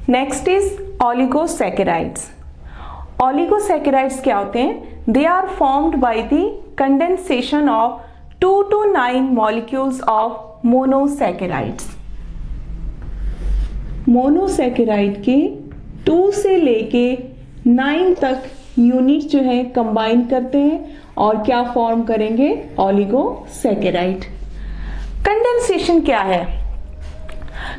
Next is oligosaccharides. Oligosaccharides क्या होते हैं? They are formed by the condensation of 2 to 9 molecules of monosaccharides. Monosaccharide के 2 से लेके 9 तक यूनिट जो है कंबाइन करते हैं और क्या फॉर्म करेंगे? ओलिगोसैकेराइड। कंडेंसेशन क्या है?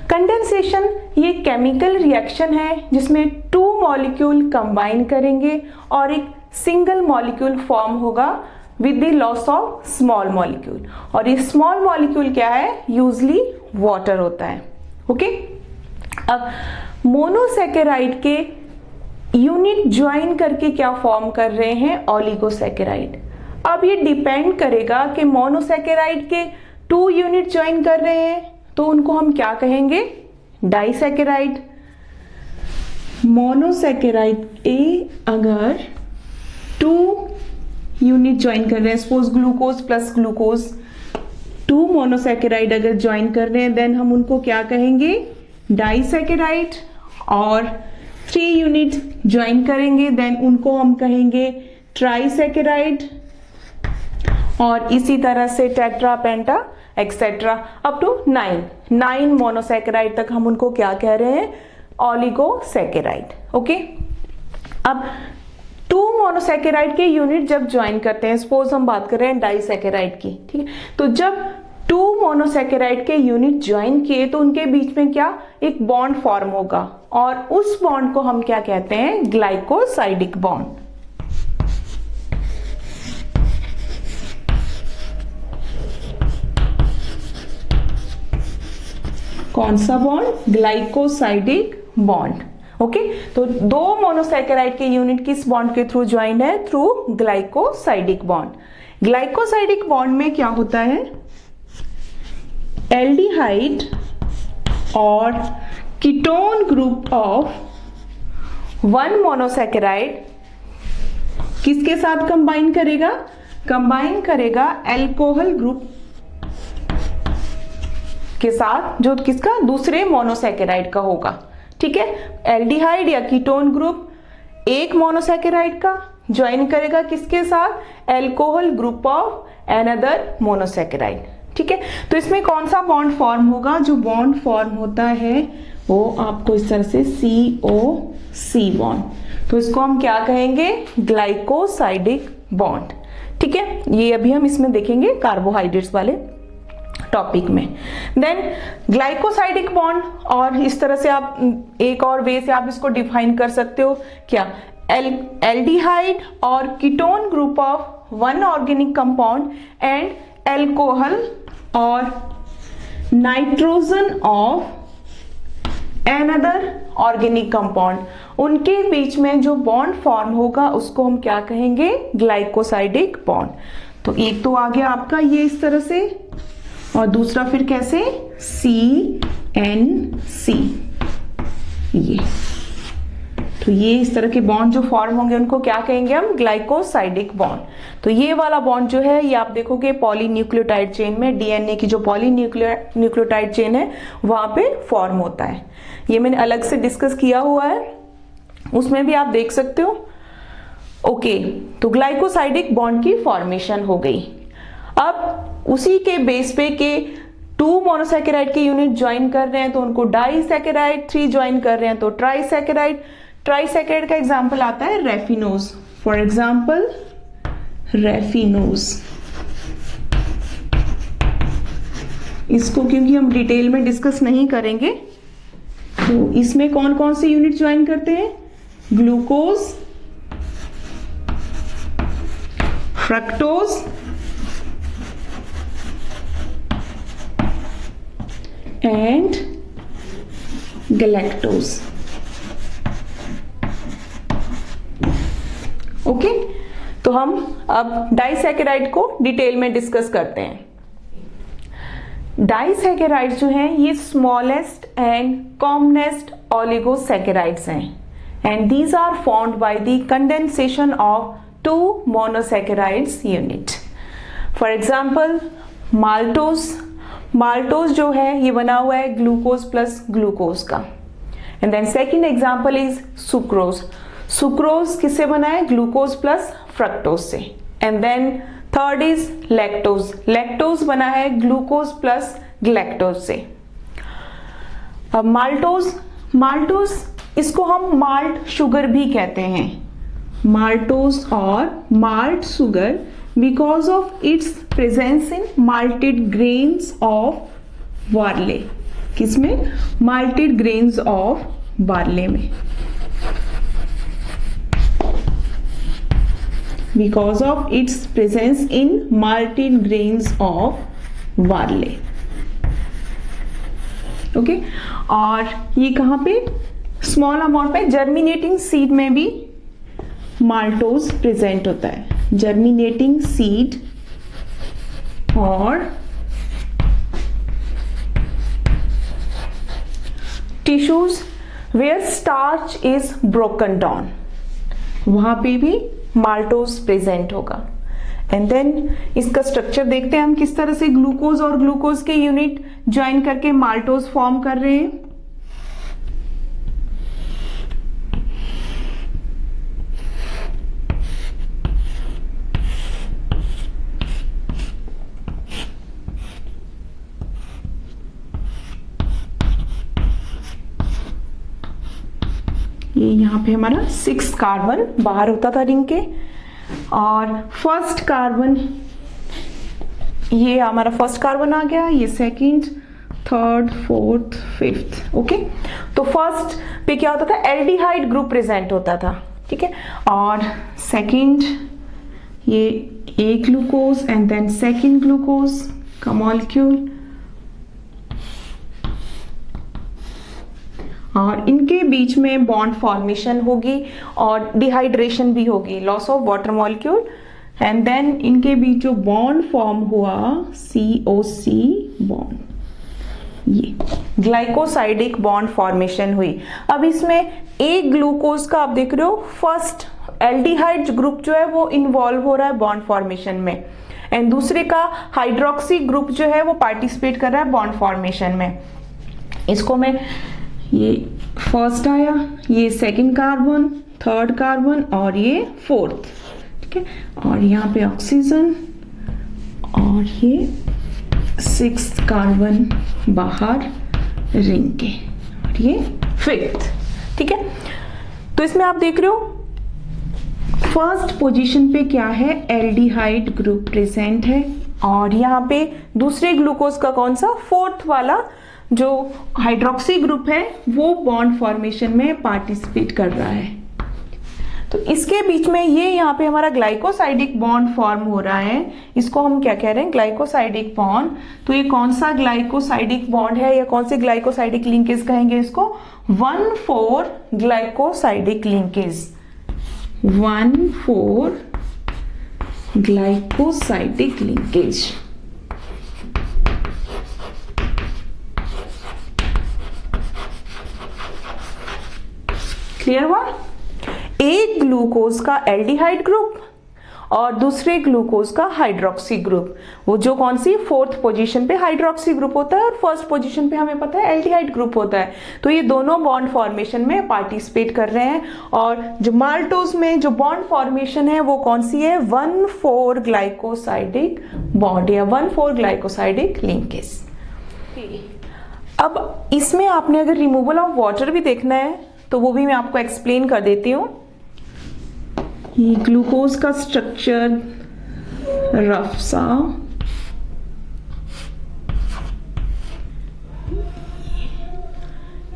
कंडेंसेशन ये केमिकल रिएक्शन है जिसमें 2 मॉलिक्यूल कंबाइन करेंगे और एक सिंगल मॉलिक्यूल फॉर्म होगा with the loss of small molecule, और ये स्मॉल मॉलिक्यूल क्या है? यूजली वाटर होता है। ओके, अब मोनोसैकेराइड के यूनिट ज्वाइन करके क्या फॉर्म कर रहे हैं? ओलिगोसैकेराइड। अब ये डिपेंड करेगा कि मोनोसैकेराइड के 2 यूनिट ज्वाइन कर रहे हैं तो उनको हम क्या कहेंगे? डाइसैकेराइड। मोनोसैकेराइड ए अगर 2 यूनिट ज्वाइन कर रहे हैं, suppose glucose plus glucose, 2 monosaccharide अगर ज्वाइन कर रहे हैं देन हम उनको क्या कहेंगे? डाइसैकेराइड। और 3 यूनिट ज्वाइन करेंगे देन उनको हम कहेंगे ट्राइसैकेराइड। और इसी तरह से tetra, penta etcetera up to 9 monosaccharide तक हम उनको क्या कह रहे हैं? ओलिगोसैकेराइड। ओके, अब 2 मोनोसैकेराइड के यूनिट जब ज्वाइन करते हैं, सपोज हम बात कर रहे हैं डाइसैकेराइड की, ठीक है, तो जब 2 मोनोसैकेराइड के यूनिट ज्वाइन किए तो उनके बीच में क्या? एक बॉन्ड फॉर्म होगा और उस बॉन्ड को हम क्या कहते हैं? Glycosidic bond. कौन सा बॉन्ड? Glycosidic bond. ओके, तो 2 मोनोसैकेराइड के यूनिट किस बॉन्ड के थ्रू ज्वाइंड है? Through glycosidic bond. Glycosidic bond में क्या होता है? एल्डिहाइड और कीटोन ग्रुप ऑफ 1 मोनोसैकेराइड किसके साथ कंबाइन करेगा? कंबाइन करेगा अल्कोहल ग्रुप के साथ, जो किसका? दूसरे मोनोसैकेराइड का होगा। ठीक है, एल्डिहाइड या कीटोन ग्रुप एक मोनोसैकेराइड का ज्वाइन करेगा किसके साथ? Alcohol group of another monosaccharide. ठीक है, तो इसमें कौन सा बॉन्ड फॉर्म होगा? जो बॉन्ड फॉर्म होता है वो आपको इस तरह से COC बॉन्ड, तो इसको हम क्या कहेंगे? Glycosidic bond. ठीक है, ये अभी हम इसमें देखेंगे कार्बोहाइड्रेट्स वाले टॉपिक में। देन ग्लाइकोसाइडिक बॉन्ड, और इस तरह से आप एक और वे से आप इसको डिफाइन कर सकते हो क्या? एल्डिहाइड और ketone group of 1 organic compound and alcohol और nitrogen of another organic compound, उनके बीच में जो बॉन्ड फॉर्म होगा उसको हम क्या कहेंगे? Glycosidic bond. तो एक तो आ गया आपका ये इस तरह से, और दूसरा फिर कैसे? CNC। ये तो ये इस तरह के बॉन्ड जो फॉर्म होंगे उनको क्या कहेंगे हम? Glycosidic bond. तो ये वाला बॉन्ड जो है ये आप देखोगे पॉलीन्यूक्लियोटाइड चेन में, डीएनए की जो पॉलीन्यूक्लियोटाइड चेन है वहां पे फॉर्म होता है। ये मैंने अलग से डिस्कस किया हुआ है, उसमें भी आप देख सकते हो। ओके, तो ग्लाइकोसाइडिक बॉन्ड की फॉर्मेशन हो गई। अब उसी के बेस पे के 2 मोनोसैकेराइड के यूनिट ज्वाइन कर रहे हैं तो उनको डाइसैकेराइड, 3 ज्वाइन कर रहे हैं तो ट्राइसैकेराइड। ट्राइसैकेराइड का एग्जांपल आता है रेफिनोज। फॉर एग्जांपल रेफिनोज, इसको क्योंकि हम डिटेल में डिस्कस नहीं करेंगे तो इसमें कौन कौन से यूनिट ज्वाइन करते हैं? Glucose, fructose and galactose. Okay, तो हम अब डाइसैकेराइड को डिटेल में डिस्कस करते हैं। डाइसैकेराइड जो हैं ये स्मॉलेस्ट एंड कॉमनेस्ट ओलिगोसैकेराइड्स हैं and these are formed by the condensation of 2 monosaccharides unit. For example maltose, maltose जो है ये बना हुआ है ग्लूकोज प्लस ग्लूकोज का, and then second example is sucrose. Sucrose किससे बना है? ग्लूकोज प्लस फ्रक्टोज से। And then third is lactose. Lactose बना है ग्लूकोज प्लस ग्लैक्टोज से। अब माल्टोज, माल्टोज इसको हम माल्ट शुगर भी कहते हैं, माल्टोज और malt sugar, because of its presence in malted grains of barley. किसमें? माल्टेड ग्रेन्स ऑफ बार्ले में, because of its presence in malted grains of barley. Okay, और ये कहां पे? स्मॉल अमाउंट पे जर्मिनेटिंग सीड में भी माल्टोज प्रेजेंट होता है। जर्मिनेटिंग सीड और tissues where starch is broken down, वहां पे भी माल्टोज प्रेजेंट होगा। एंड देन इसका स्ट्रक्चर देखते हैं हम किस तरह से ग्लूकोज और ग्लूकोज के यूनिट ज्वाइन करके माल्टोज फॉर्म कर रहे हैं। ये यहाँ पे हमारा 6 कार्बन बाहर होता था रिंग के, और फर्स्ट कार्बन, ये हमारा फर्स्ट कार्बन आ गया, ये second, third, fourth, fifth. Okay, तो फर्स्ट पे क्या होता था? एल्डिहाइड ग्रुप प्रेजेंट होता था, ठीक है, और सेकंड ये एक glucose and then second glucose का मॉलिक्यूल, और इनके बीच में बॉन्ड फॉर्मेशन होगी और डिहाइड्रेशन भी होगी, loss of water molecule. And then इनके बीच जो बॉन्ड फॉर्म हुआ COC बॉन्ड, ये ग्लाइकोसाइडिक बॉन्ड फॉर्मेशन हुई। अब इसमें एक ग्लूकोज का आप देख रहे हो फर्स्ट एल्डिहाइड ग्रुप जो है वो इन्वॉल्व हो रहा है बॉन्ड फॉर्मेशन में, एंड दूसरे का हाइड्रोक्सी ग्रुप जो है वो पार्टिसिपेट कर रहा है बॉन्ड फॉर्मेशन में। इसको मैं, ये फर्स्ट आया, ये सेकंड कार्बन, थर्ड कार्बन और ये फोर्थ, ठीक है, और यहाँ पे ऑक्सीजन, और ये 6th कार्बन बाहर रिंग के, और ये 5th, ठीक है। तो इसमें आप देख रहे हो फर्स्ट पोजीशन पे क्या है? एल्डिहाइड ग्रुप प्रेजेंट है, और यहाँ पे दूसरे ग्लूकोज का कौन सा? 4th वाला जो हाइड्रोक्सी ग्रुप है वो बॉन्ड फॉर्मेशन में पार्टिसिपेट कर रहा है। तो इसके बीच में ये यहाँ पे हमारा ग्लाइकोसाइडिक बॉन्ड फॉर्म हो रहा है, इसको हम क्या कह रहे हैं? Glycosidic bond. तो ये कौन सा ग्लाइकोसाइडिक बॉन्ड है या कौन से ग्लाइकोसाइडिक लिंकेज कहेंगे इसको? 1,4 glycosidic linkage, 1,4 glycosidic linkage. Clear हुआ? एक ग्लूकोज का एल्डिहाइड ग्रुप और दूसरे ग्लूकोज का हाइड्रोक्सी ग्रुप, वो जो कौन सी 4th पोजीशन पे हाइड्रोक्सी ग्रुप होता है और फर्स्ट पोजीशन पे हमें पता है एल्डिहाइड ग्रुप होता है। तो ये दोनों बॉन्ड फॉर्मेशन में पार्टिसिपेट कर रहे हैं, और जो माल्टोज में जो बॉन्ड फॉर्मेशन है वो कौन सी है? 1,4 ग्लाइकोसाइडिक बॉन्ड या 1,4 ग्लाइकोसाइडिक लिंकेज। अब इसमें आपने अगर रिमूवल ऑफ वाटर भी देखना है तो वो भी मैं आपको एक्सप्लेन कर देती हूँ। ये ग्लूकोज का स्ट्रक्चर रफ सा,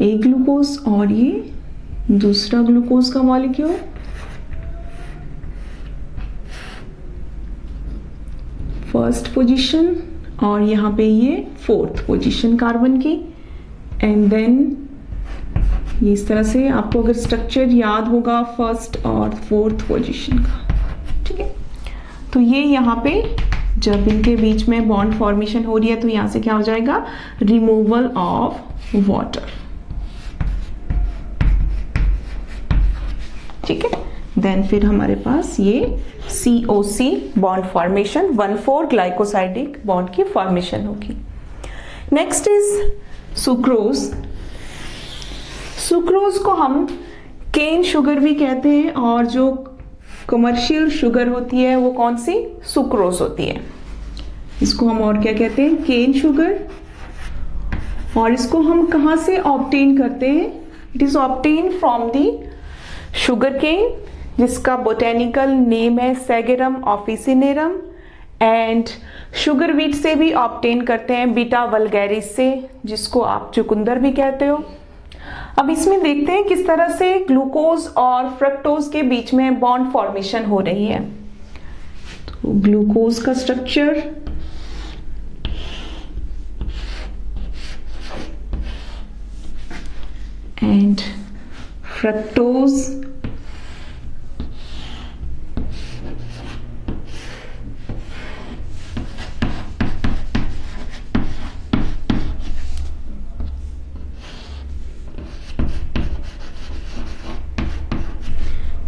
एक ग्लूकोज और ये दूसरा ग्लूकोज का मॉलिक्यूल, फर्स्ट पोजीशन, और यहाँ पे ये 4th पोजीशन कार्बन की, एंड देन ये इस तरह से आपको अगर स्ट्रक्चर याद होगा फर्स्ट और 4th पोजीशन का, ठीक है। तो ये यहाँ पे जब इनके बीच में बॉन्ड फॉर्मेशन हो रही है तो यहाँ से क्या हो जाएगा? रिमूवल ऑफ वाटर, ठीक है। देन फिर हमारे पास ये COC bond formation, 1,4 glycosidic bond की फॉर्मेशन होगी। Next is sucrose. सुक्रोज को हम केन शुगर भी कहते हैं और जो कमर्शियल शुगर होती है वो कौन सी, सुक्रोज होती है। इसको हम और क्या कहते हैं, केन शुगर। और इसको हम कहां से ऑब्टेन करते हैं, it is obtain from the sugarcane, जिसका बोटेनिकल नेम है saccharum officinarum. And sugar beet से भी ऑब्टेन करते हैं, बीटा वल्गैरिस से, जिसको आप चुकंदर भी कहते हो। अब इसमें देखते हैं किस तरह से ग्लूकोज और फ्रक्टोज के बीच में बॉन्ड फॉर्मेशन हो रही है। तो ग्लूकोज का स्ट्रक्चर, एंड फ्रक्टोज,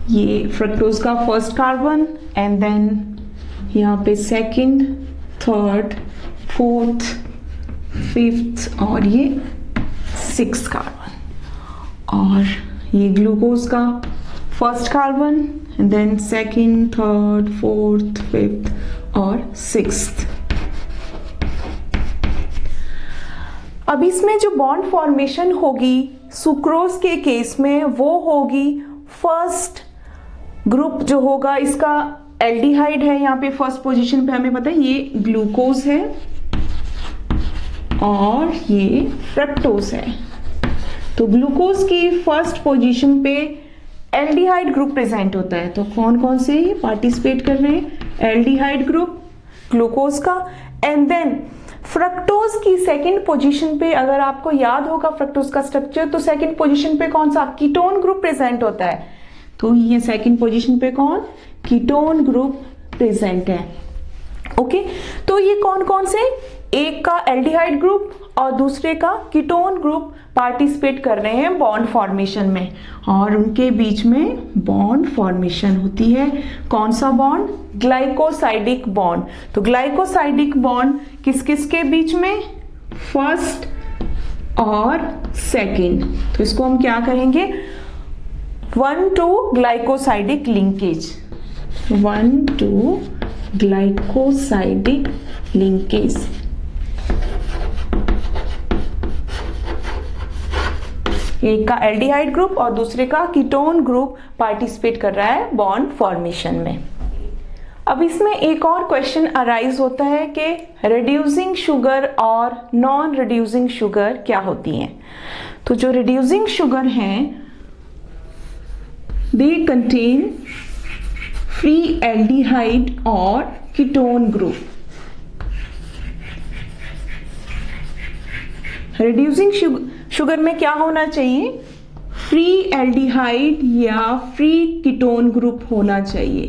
ये फ्रक्टोज का फर्स्ट कार्बन एंड देन यहाँ पे सेकंड, थर्ड, फोर्थ, फिफ्थ और ये सिक्स्थ कार्बन। और ये ग्लूकोज का first carbon and then second, third, fourth, fifth और सिक्स्थ। अब इसमें जो बॉन्ड फॉर्मेशन होगी सुक्रोज के केस में वो होगी फर्स्ट ग्रुप जो होगा इसका एल्डिहाइड है, यहाँ पे फर्स्ट पोजीशन पे हमें पता है ये ग्लूकोज है और ये फ्रक्टोज है। तो ग्लूकोज की फर्स्ट पोजीशन पे एल्डिहाइड ग्रुप प्रेजेंट होता है। तो कौन कौन से ये पार्टिसिपेट कर रहे हैं, एल्डिहाइड ग्रुप ग्लूकोज का। एंड देन फ्रक्टोज की सेकंड पोजीशन पे, अगर आपको याद होगा फ्रक्टोज का स्ट्रक्चर, तो सेकंड पोजीशन पे कौन सा, कीटोन ग्रुप प्रेजेंट होता है। तो ये सेकंड पोजीशन पे कौन, कीटोन ग्रुप प्रेजेंट है। ओके, तो ये कौन कौन से, एक का एल्डिहाइड ग्रुप और दूसरे का कीटोन ग्रुप पार्टिसिपेट कर रहे हैं बॉन्ड फॉर्मेशन में, और उनके बीच में बॉन्ड फॉर्मेशन होती है। कौन सा बॉन्ड, ग्लाइकोसाइडिक बॉन्ड। तो ग्लाइकोसाइडिक बॉन्ड किस किस के बीच में, फर्स्ट और सेकंड। तो इसको हम क्या कहेंगे, 1-2 ग्लाइकोसाइडिक लिंकेज, 1-2 ग्लाइकोसाइडिक लिंकेज। एक का एल्डिहाइड ग्रुप और दूसरे का कीटोन ग्रुप पार्टिसिपेट कर रहा है बॉन्ड फॉर्मेशन में। अब इसमें एक और क्वेश्चन अराइज होता है कि रिड्यूसिंग शुगर और नॉन रिड्यूसिंग शुगर क्या होती हैं। तो जो रिड्यूसिंग शुगर हैं दे कंटेन फ्री एल्डिहाइड और कीटोन ग्रुप। रिड्यूसिंग शुगर में क्या होना चाहिए, फ्री एल्डिहाइड या फ्री कीटोन ग्रुप होना चाहिए,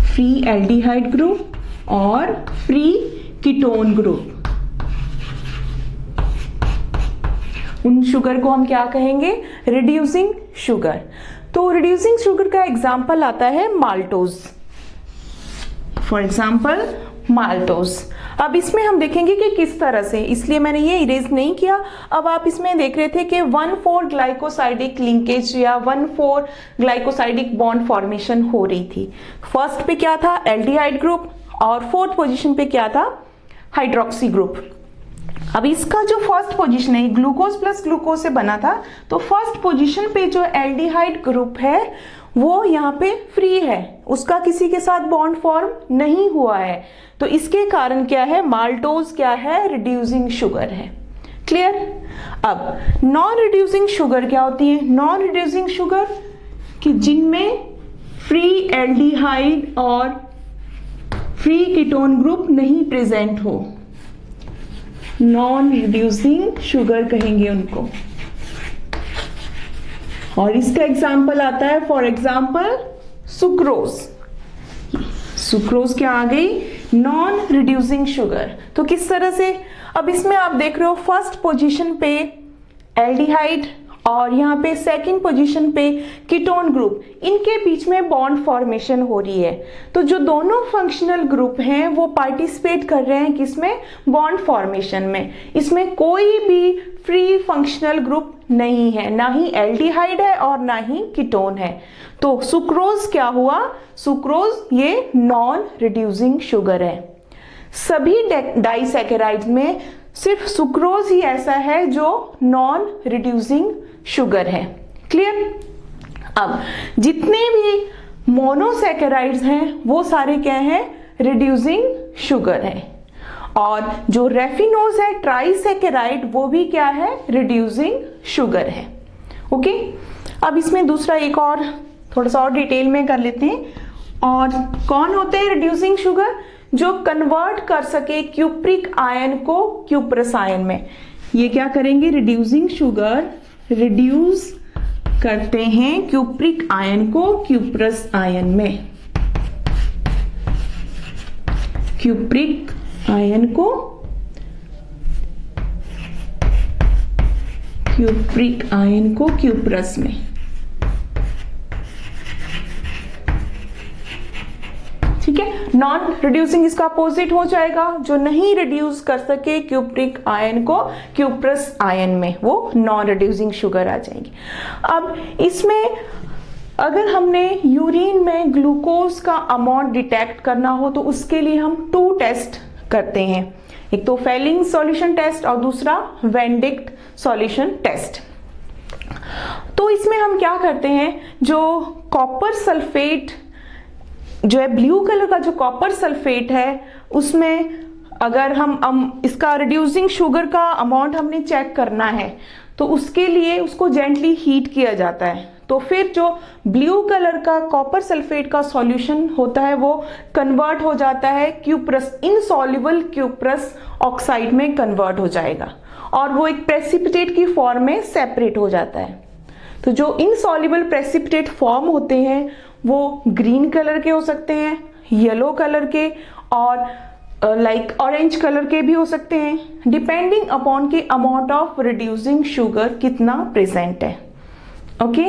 फ्री एल्डिहाइड ग्रुप और फ्री कीटोन ग्रुप। उन शुगर को हम क्या कहेंगे, रिड्यूसिंग शुगर। तो रिड्यूसिंग शुगर का एग्जाम्पल आता है माल्टोज, फॉर एग्जाम्पल माल्टोज। अब इसमें हम देखेंगे कि किस तरह से, इसलिए मैंने ये इरेज नहीं किया। अब आप इसमें देख रहे थे कि 1,4 ग्लाइकोसाइडिक लिंकेज या 1,4 ग्लाइकोसाइडिक बॉन्ड फॉर्मेशन हो रही थी। फर्स्ट पे क्या था, एल्डिहाइड ग्रुप, और फोर्थ पोजीशन पे क्या था, हाइड्रोक्सी ग्रुप। अब इसका जो फर्स्ट पोजीशन है ग्लूकोज प्लस ग्लूकोज से बना था, तो फर्स्ट पोजीशन पे जो एल्डिहाइड ग्रुप है वो यहाँ पे फ्री है, उसका किसी के साथ बॉन्ड फॉर्म नहीं हुआ है। तो इसके कारण क्या है, माल्टोज क्या है, रिड्यूसिंग शुगर है। क्लियर। अब नॉन रिड्यूसिंग शुगर क्या होती है, नॉन रिड्यूसिंग शुगर कि जिनमें फ्री एल्डिहाइड और फ्री कीटोन ग्रुप नहीं प्रेजेंट हो, नॉन रिड्यूसिंग शुगर कहेंगे उनको। और इसका एग्जाम्पल आता है, फॉर एग्जाम्पल सुक्रोज। सुक्रोज क्या आ गई, नॉन रिड्यूसिंग शुगर। तो किस तरह से, अब इसमें आप देख रहे हो फर्स्ट पोजीशन पे एल्डिहाइड और यहाँ पे सेकंड पोजीशन पे कीटोन ग्रुप, इनके बीच में बॉन्ड फॉर्मेशन हो रही है। तो जो दोनों फंक्शनल ग्रुप हैं वो पार्टिसिपेट कर रहे हैं किसमें, बॉन्ड फॉर्मेशन में। इसमें कोई भी फ्री फंक्शनल ग्रुप नहीं है, ना ही एल्डिहाइड है और ना ही कीटोन है। तो सुक्रोज क्या हुआ, सुक्रोज ये नॉन रिड्यूसिंग शुगर है। सभी डाइसैकेराइड्स में सिर्फ सुक्रोज ही ऐसा है जो नॉन रिड्यूसिंग शुगर है। क्लियर। अब जितने भी मोनोसैकेराइड्स हैं वो सारे क्या हैं, रिड्यूसिंग शुगर है। और जो रेफिनोज है ट्राइसैकेराइड वो भी क्या है, रिड्यूसिंग शुगर है। ओके। अब इसमें दूसरा एक और थोड़ा सा और डिटेल में कर लेते हैं। और कौन होते हैं रिड्यूसिंग शुगर, जो कन्वर्ट कर सके क्यूप्रिक आयन को क्यूप्रस आयन में। ये क्या करेंगे, रिड्यूसिंग शुगर रिड्यूस करते हैं क्यूप्रिक आयन को क्यूप्रस आयन में। क्यूप्रिक आयन को क्यूप्रिक आयन को क्यूप्रस में। ठीक है। नॉन रिड्यूसिंग इसका अपोजिट हो जाएगा, जो नहीं रिड्यूस कर सके क्यूप्रिक आयन को क्यूप्रस आयन में, वो नॉन रिड्यूसिंग शुगर आ जाएगी। अब इसमें अगर हमने यूरिन में ग्लूकोज का अमाउंट डिटेक्ट करना हो तो उसके लिए हम 2 टेस्ट करते हैं, एक तो फेलिंग सॉल्यूशन टेस्ट और दूसरा वेंडिक्ट सॉल्यूशन टेस्ट। तो इसमें हम क्या करते हैं, जो कॉपर सल्फेट जो है, ब्लू कलर का जो कॉपर सल्फेट है, उसमें अगर हम इसका रिड्यूसिंग शुगर का अमाउंट हमने चेक करना है तो उसके लिए उसको जेंटली हीट किया जाता है। तो फिर जो ब्लू कलर का कॉपर सल्फेट का सॉल्यूशन होता है वो कन्वर्ट हो जाता है क्यूप्रस, इनसॉल्युबल क्यूप्रस ऑक्साइड में कन्वर्ट हो जाएगा और वो एक प्रेसिपिटेट की फॉर्म में सेपरेट हो जाता है। तो जो इनसॉल्युबल प्रेसिपिटेट फॉर्म होते हैं वो ग्रीन कलर के हो सकते हैं, येलो कलर के और लाइक ऑरेंज कलर के भी हो सकते हैं, डिपेंडिंग अपॉन के अमाउंट ऑफ रिड्यूसिंग शुगर कितना प्रेजेंट है। ओके।